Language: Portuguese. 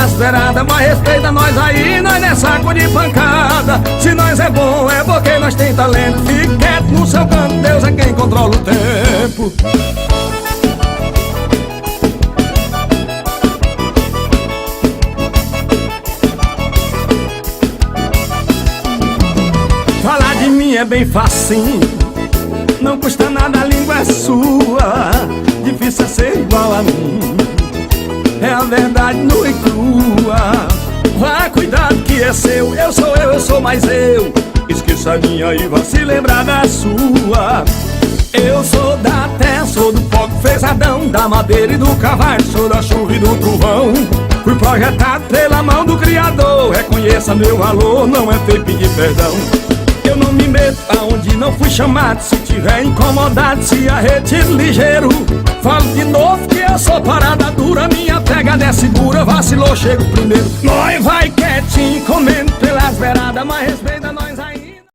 desesperada, mas respeita nós aí, nós é saco de pancada. Se nós é bom é porque nós tem talento. Fique quieto no seu canto, Deus é quem controla o tempo. Falar de mim é bem facinho, não custa nada, a língua é sua. Difícil é ser igual a mim, é a verdade nua e crua. Vai, cuidado que é seu, eu sou mais eu. Esqueça a minha e vá se lembrar da sua. Eu sou da terra, sou do pó que fez Adão, da madeira e do carvalho, sou da chuva e do trovão. Fui projetado pela mão do Criador, reconheça meu valor, não é feio pedir perdão. Eu não me meto aonde não fui chamado, se tiver incomodado se arretiro ligeiro. Falo de novo que eu sou parada dura, minha pegada é segura, vacilou, chego primeiro. Nós vai